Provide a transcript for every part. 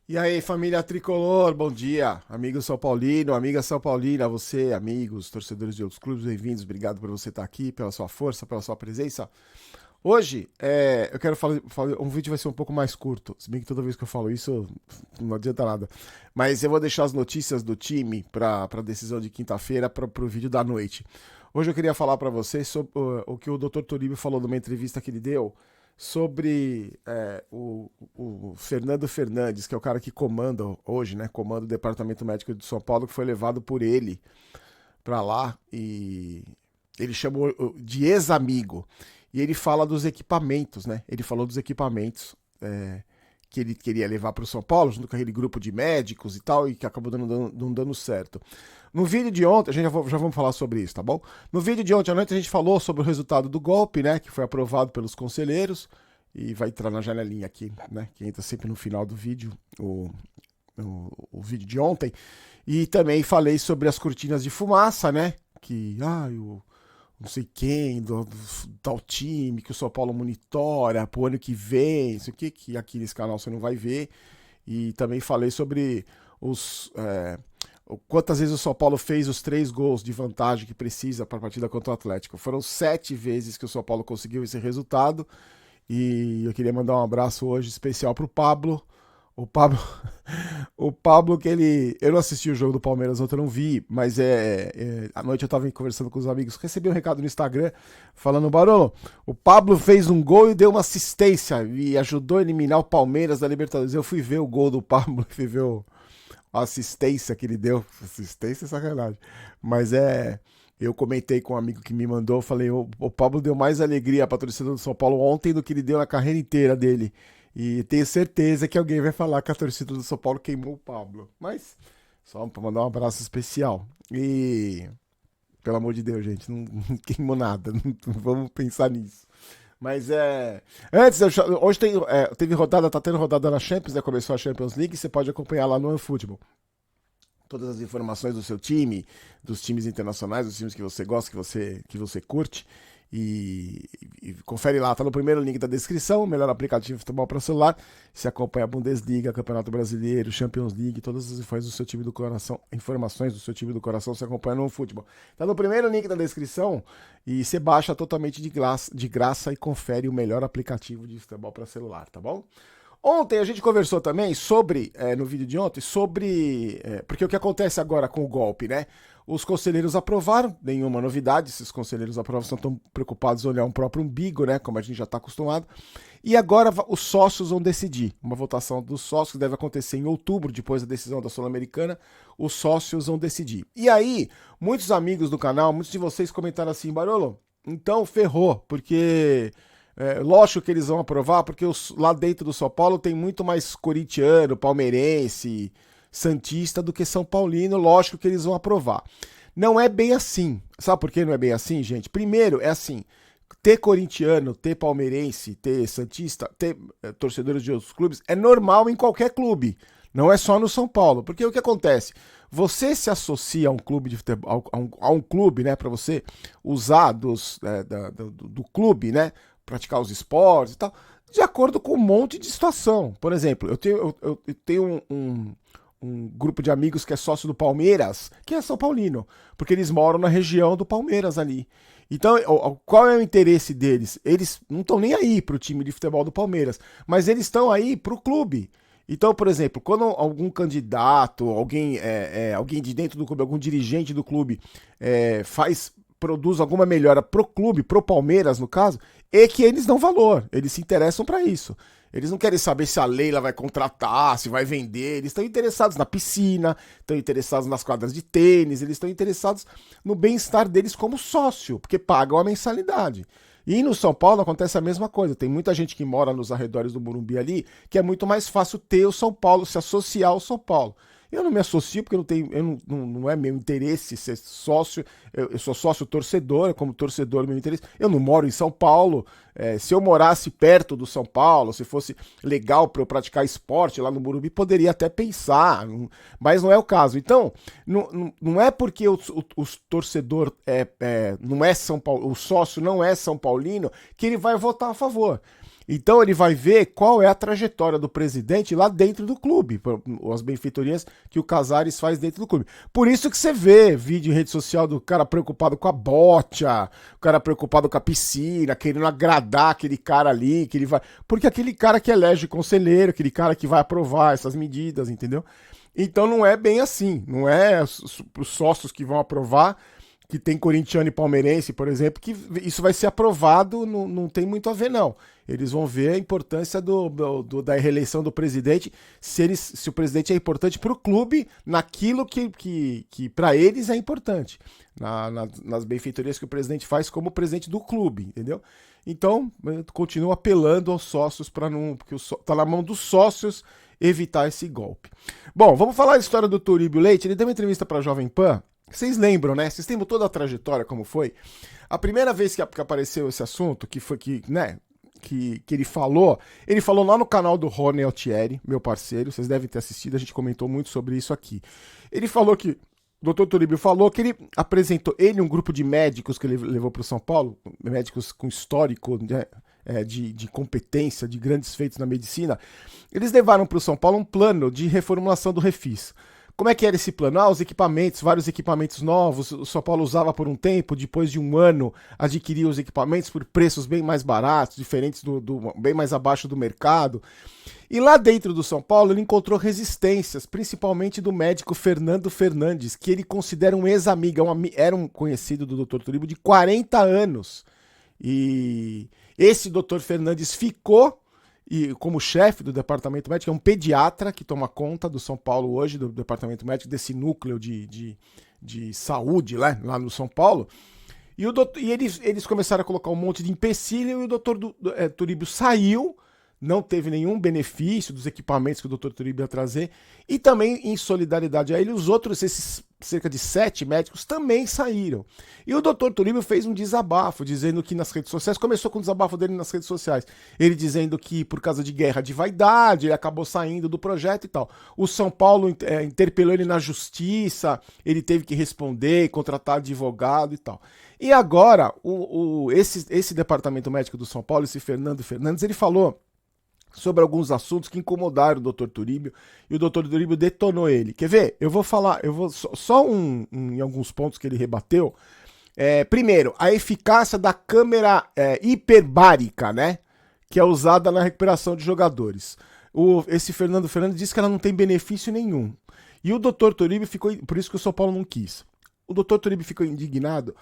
E aí, família tricolor, bom dia. Amigo São Paulino, amiga São Paulina, você, amigos, torcedores de outros clubes, bem-vindos. Obrigado por você estar aqui, pela sua força, pela sua presença. Hoje, eu quero falar, um vídeo vai ser um pouco mais curto, se bem que toda vez que eu falo isso, não adianta nada. Mas eu vou deixar as notícias do time para a decisão de quinta-feira para o vídeo da noite. Hoje eu queria falar para vocês sobre o que o Dr. Toribio falou numa entrevista que ele deu sobre o Fernando Fernandes, que é o cara que comanda hoje, né? Comanda o Departamento Médico de São Paulo, que foi levado por ele para lá e ele chamou de ex-amigo. E ele fala dos equipamentos, né? Ele falou dos equipamentos que ele queria levar para o São Paulo, junto com aquele grupo de médicos e tal, e que acabou não dando certo. No vídeo de ontem, a gente já vamos falar sobre isso, tá bom? No vídeo de ontem à noite a gente falou sobre o resultado do golpe, né? Que foi aprovado pelos conselheiros e vai entrar na janelinha aqui, né? Que entra sempre no final do vídeo, o vídeo de ontem. E também falei sobre as cortinas de fumaça, né? Que, o não sei quem, do tal time que o São Paulo monitora pro ano que vem, isso aqui, que aqui nesse canal você não vai ver. E também falei sobre quantas vezes o São Paulo fez os 3 gols de vantagem que precisa para a partida contra o Atlético. Foram 7 vezes que o São Paulo conseguiu esse resultado. E eu queria mandar um abraço hoje especial pro Pablo. O Pablo, o Pablo que eu não assisti o jogo do Palmeiras ontem, eu não vi, mas à noite eu tava conversando com os amigos, recebi um recado no Instagram falando, Barolo, o Pablo fez um gol e deu uma assistência e ajudou a eliminar o Palmeiras da Libertadores. Eu fui ver o gol do Pablo, fui ver a assistência que ele deu, assistência é sacanagem, mas eu comentei com um amigo que me mandou, falei, o Pablo deu mais alegria pra torcida do São Paulo ontem do que ele deu na carreira inteira dele. E tenho certeza que alguém vai falar que a torcida do São Paulo queimou o Pablo. Mas, só para mandar um abraço especial. E, pelo amor de Deus, gente, não queimou nada. Não vamos pensar nisso. Mas Antes, hoje teve rodada, tá tendo rodada na Champions, né? Começou a Champions League, você pode acompanhar lá no OneFootball todas as informações do seu time, dos times internacionais, dos times que você gosta, que você curte. E confere lá, tá no primeiro link da descrição, o melhor aplicativo de futebol para celular. Você acompanha a Bundesliga, Campeonato Brasileiro, Champions League, todas as informações do seu time do coração, você acompanha no futebol. Tá no primeiro link da descrição e você baixa totalmente de graça e confere o melhor aplicativo de futebol para celular, tá bom? Ontem a gente conversou também sobre, no vídeo de ontem, sobre. Porque o que acontece agora com o golpe, né? Os conselheiros aprovaram, nenhuma novidade, esses conselheiros aprovaram, estão tão preocupados em olhar um próprio umbigo, né? Como a gente já está acostumado. E agora os sócios vão decidir. Uma votação dos sócios que deve acontecer em outubro, depois da decisão da Sul-Americana. Os sócios vão decidir. E aí, muitos amigos do canal, muitos de vocês comentaram assim, Barolo, então ferrou, porque. Lógico que eles vão aprovar, porque lá dentro do São Paulo tem muito mais corintiano, palmeirense, santista do que São Paulino. Lógico que eles vão aprovar. Não é bem assim. Sabe por que não é bem assim, gente? Primeiro, é assim, ter corintiano, ter palmeirense, ter santista, ter torcedores de outros clubes, é normal em qualquer clube. Não é só no São Paulo. Porque o que acontece? Você se associa a um clube de futebol, a um clube, né, para você usar do clube, né, praticar os esportes e tal, de acordo com um monte de situação. Por exemplo, eu tenho um grupo de amigos que é sócio do Palmeiras, que é São Paulino, porque eles moram na região do Palmeiras ali. Então, qual é o interesse deles? Eles não estão nem aí pro time de futebol do Palmeiras, mas eles estão aí pro clube. Então, por exemplo, quando algum candidato, alguém de dentro do clube, algum dirigente do clube produz alguma melhora pro clube, pro Palmeiras no caso, é que eles dão valor, eles se interessam para isso. Eles não querem saber se a Leila vai contratar, se vai vender, eles estão interessados na piscina, estão interessados nas quadras de tênis, eles estão interessados no bem-estar deles como sócio, porque pagam a mensalidade. E no São Paulo acontece a mesma coisa. Tem muita gente que mora nos arredores do Morumbi ali, que é muito mais fácil ter o São Paulo, se associar ao São Paulo. Eu não me associo porque não é meu interesse ser sócio. Eu sou sócio torcedor, como torcedor meu interesse. Eu não moro em São Paulo. Se eu morasse perto do São Paulo, se fosse legal para eu praticar esporte lá no Morumbi, poderia até pensar, mas não é o caso. Então, não é porque o torcedor não é São Paulo, o sócio não é São Paulino, que ele vai votar a favor. Então ele vai ver qual é a trajetória do presidente lá dentro do clube, as benfeitorias que o Casares faz dentro do clube. Por isso que você vê vídeo em rede social do cara preocupado com a bocha, o cara preocupado com a piscina, querendo agradar aquele cara ali, que ele vai. Porque aquele cara que elege conselheiro, aquele cara que vai aprovar essas medidas, entendeu? Então não é bem assim, não é os sócios que vão aprovar, que tem corintiano e palmeirense, por exemplo, que isso vai ser aprovado, não tem muito a ver, não. Eles vão ver a importância da reeleição do presidente, se o presidente é importante para o clube, naquilo que para eles é importante, nas benfeitorias que o presidente faz como presidente do clube, entendeu? Então, eu continuo apelando aos sócios para não, porque tá na mão dos sócios evitar esse golpe. Bom, vamos falar a história do Turíbio Leite. Ele deu uma entrevista para a Jovem Pan. Vocês lembram, né? Vocês lembram toda a trajetória, como foi? A primeira vez que apareceu esse assunto, que foi que ele falou lá no canal do Rony Altieri, meu parceiro, vocês devem ter assistido, a gente comentou muito sobre isso aqui. Ele falou que, o Dr. Turíbio falou que ele apresentou, um grupo de médicos que ele levou para o São Paulo, médicos com histórico, né, de competência, de grandes feitos na medicina, eles levaram para o São Paulo um plano de reformulação do Refis. Como é que era esse plano? Os equipamentos, vários equipamentos novos, o São Paulo usava por um tempo, depois de um ano adquiria os equipamentos por preços bem mais baratos, diferentes bem mais abaixo do mercado. E lá dentro do São Paulo ele encontrou resistências, principalmente do médico Fernando Fernandes, que ele considera um ex-amigo, era um conhecido do Dr. Turíbio de 40 anos. E esse Dr. Fernandes ficou como chefe do departamento médico, é um pediatra que toma conta do São Paulo hoje, do departamento médico, desse núcleo de saúde lá no São Paulo. E eles começaram a colocar um monte de empecilho e o doutor Turíbio saiu, não teve nenhum benefício dos equipamentos que o Dr. Turíbio ia trazer, e também, em solidariedade a ele, os outros, esses cerca de 7 médicos, também saíram. E o Dr. Turíbio fez um desabafo, dizendo que nas redes sociais, começou com o desabafo dele nas redes sociais, ele dizendo que por causa de guerra de vaidade, ele acabou saindo do projeto e tal. O São Paulo interpelou ele na justiça, ele teve que responder, contratar advogado e tal. E agora, esse departamento médico do São Paulo, esse Fernando Fernandes, ele falou sobre alguns assuntos que incomodaram o Dr. Turíbio, e o Dr. Turíbio detonou ele. Quer ver? Eu vou falar, só em alguns pontos que ele rebateu. Primeiro, a eficácia da câmera hiperbárica, né? Que é usada na recuperação de jogadores. Esse Fernando Fernandes disse que ela não tem benefício nenhum. E o Dr. Turíbio ficou, por isso que o São Paulo não quis. O Dr. Turíbio ficou indignado,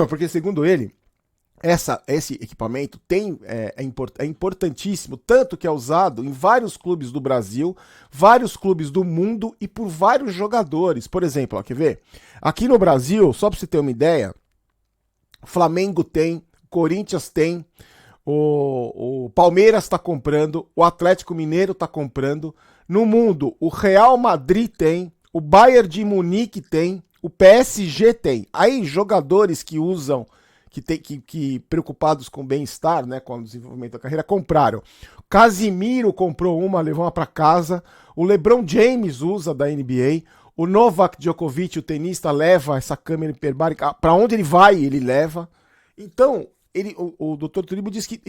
porque segundo ele, esse equipamento é importantíssimo, tanto que é usado em vários clubes do Brasil, vários clubes do mundo e por vários jogadores. Por exemplo, ó, quer ver? Aqui no Brasil, só para você ter uma ideia, Flamengo tem, Corinthians tem, o Palmeiras está comprando, o Atlético Mineiro está comprando. No mundo, o Real Madrid tem, o Bayern de Munique tem, o PSG tem. Aí jogadores que usam, que preocupados com o bem-estar, né, com o desenvolvimento da carreira, compraram. Casimiro comprou uma, levou uma para casa. O LeBron James usa da NBA. O Novak Djokovic, o tenista, leva essa câmera hiperbárica. Para onde ele vai, ele leva. Então, o Dr. Turíbio diz que,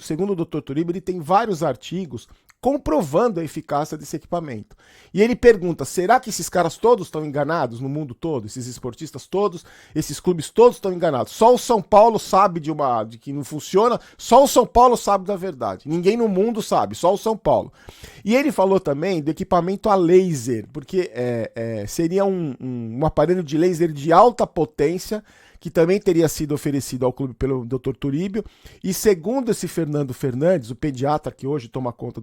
segundo o Dr. Turíbio, ele tem vários artigos comprovando a eficácia desse equipamento. E ele pergunta, será que esses caras todos estão enganados no mundo todo? Esses esportistas todos, esses clubes todos estão enganados? Só o São Paulo sabe de que não funciona, só o São Paulo sabe da verdade. Ninguém no mundo sabe, só o São Paulo. E ele falou também do equipamento a laser, porque seria um aparelho de laser de alta potência, que também teria sido oferecido ao clube pelo Dr. Turíbio, e segundo esse Fernando Fernandes, o pediatra que hoje toma conta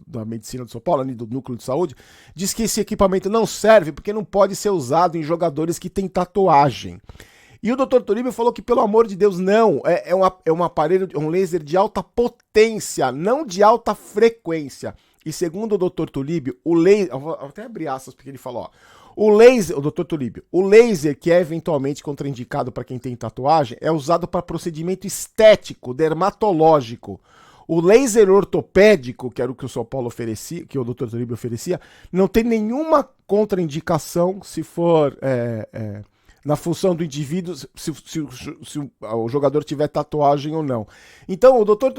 da medicina do São Paulo, do núcleo de saúde, diz que esse equipamento não serve porque não pode ser usado em jogadores que têm tatuagem. E o Dr. Turíbio falou que, pelo amor de Deus, não, é um aparelho, um laser de alta potência, não de alta frequência. E segundo o Dr. Turíbio, o laser, eu vou até abrir aspas porque ele falou, ó, o Dr. Turíbio, o laser que é eventualmente contraindicado para quem tem tatuagem é usado para procedimento estético, dermatológico. O laser ortopédico, que era o que o São Paulo oferecia, que o Dr. Turíbio oferecia, não tem nenhuma contraindicação se for na função do indivíduo, se o jogador tiver tatuagem ou não. Então, o Dr.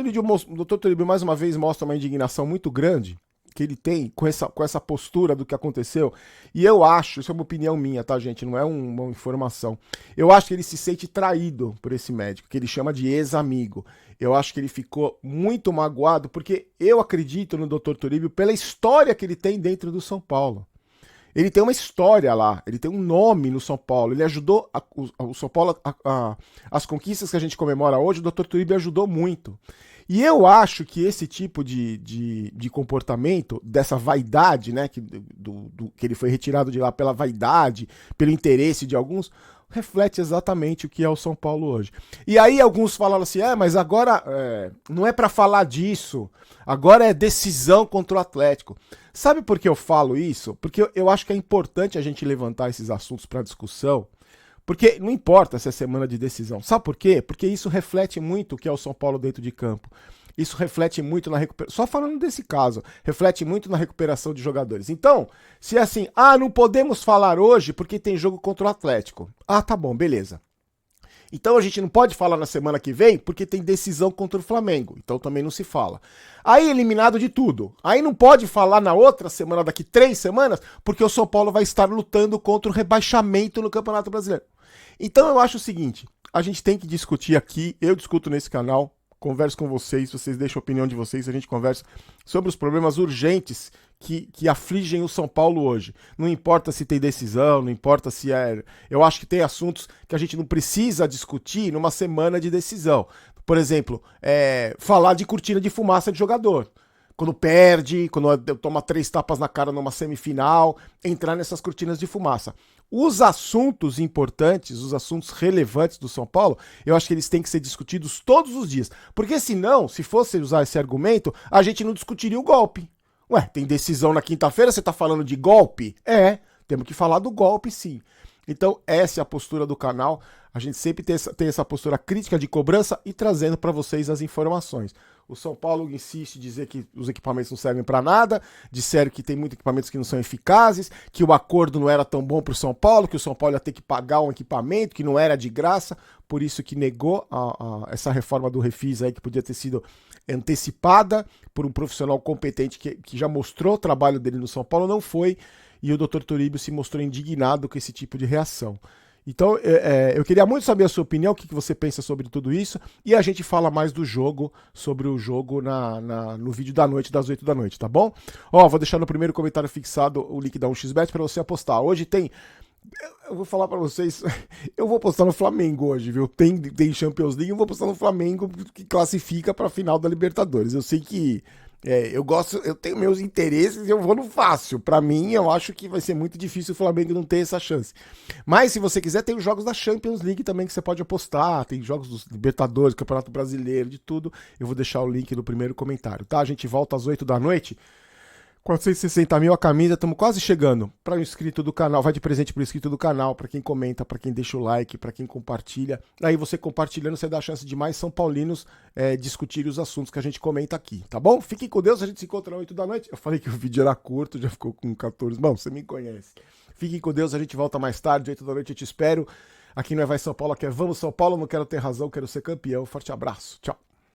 Toribio mais uma vez mostra uma indignação muito grande que ele tem com essa postura do que aconteceu. E eu acho, isso é uma opinião minha, tá, gente? Não é uma informação. Eu acho que ele se sente traído por esse médico, que ele chama de ex-amigo. Eu acho que ele ficou muito magoado, porque eu acredito no Dr. Toribio pela história que ele tem dentro do São Paulo. Ele tem uma história lá, ele tem um nome no São Paulo, ele ajudou o São Paulo, as conquistas que a gente comemora hoje, o Dr. Toribio ajudou muito. E eu acho que esse tipo de comportamento, dessa vaidade, né, que ele foi retirado de lá pela vaidade, pelo interesse de alguns, reflete exatamente o que é o São Paulo hoje. E aí alguns falaram assim, mas agora não é para falar disso, agora é decisão contra o Atlético. Sabe por que eu falo isso? Porque eu acho que é importante a gente levantar esses assuntos para discussão, porque não importa se é semana de decisão. Sabe por quê? Porque isso reflete muito o que é o São Paulo dentro de campo. Isso reflete muito na recuperação. Só falando desse caso, reflete muito na recuperação de jogadores. Então, se é assim, não podemos falar hoje porque tem jogo contra o Atlético. Tá bom, beleza. Então a gente não pode falar na semana que vem porque tem decisão contra o Flamengo. Então também não se fala. Aí eliminado de tudo. Aí não pode falar na outra semana, daqui 3 semanas, porque o São Paulo vai estar lutando contra o rebaixamento no Campeonato Brasileiro. Então eu acho o seguinte, a gente tem que discutir aqui, eu discuto nesse canal, converso com vocês deixam a opinião de vocês, a gente conversa sobre os problemas urgentes que afligem o São Paulo hoje. Não importa se tem decisão, não importa se é... Eu acho que tem assuntos que a gente não precisa discutir numa semana de decisão. Por exemplo, falar de cortina de fumaça de jogador. Quando perde, quando toma 3 tapas na cara numa semifinal, entrar nessas cortinas de fumaça. Os assuntos importantes, os assuntos relevantes do São Paulo, eu acho que eles têm que ser discutidos todos os dias. Porque senão, se fosse usar esse argumento, a gente não discutiria o golpe. Ué, tem decisão na quinta-feira, você tá falando de golpe? Temos que falar do golpe sim. Então essa é a postura do canal, a gente sempre tem essa postura crítica de cobrança e trazendo para vocês as informações. O São Paulo insiste em dizer que os equipamentos não servem para nada, disseram que tem muitos equipamentos que não são eficazes, que o acordo não era tão bom para o São Paulo, que o São Paulo ia ter que pagar um equipamento que não era de graça, por isso que negou essa reforma do Refis aí que podia ter sido antecipada por um profissional competente que já mostrou o trabalho dele no São Paulo, não foi, e o Dr. Toribio se mostrou indignado com esse tipo de reação. Então, eu queria muito saber a sua opinião, o que você pensa sobre tudo isso, e a gente fala mais do jogo, sobre o jogo no vídeo da noite, das 8 da noite, tá bom? Vou deixar no primeiro comentário fixado o link da 1xBet para você apostar. Hoje tem... Eu vou falar pra vocês, eu vou apostar no Flamengo hoje, viu? Tem Champions League, eu vou apostar no Flamengo que classifica pra final da Libertadores. Eu sei que eu tenho meus interesses e eu vou no fácil. Pra mim, eu acho que vai ser muito difícil o Flamengo não ter essa chance. Mas se você quiser, tem os jogos da Champions League também que você pode apostar. Tem jogos dos Libertadores, Campeonato Brasileiro, de tudo. Eu vou deixar o link no primeiro comentário, tá? A gente volta às 8 da noite. 460 mil a camisa, estamos quase chegando. Para o inscrito do canal, vai de presente para o inscrito do canal, para quem comenta, para quem deixa o like, para quem compartilha. Aí você compartilhando, você dá a chance de mais São Paulinos discutirem os assuntos que a gente comenta aqui, tá bom? Fiquem com Deus, a gente se encontra às 8 da noite. Eu falei que o vídeo era curto, já ficou com 14. Bom, você me conhece. Fiquem com Deus, a gente volta mais tarde, 8 da noite eu te espero. Aqui não é Vai São Paulo, aqui é Vamos São Paulo, não quero ter razão, quero ser campeão. Forte abraço, tchau.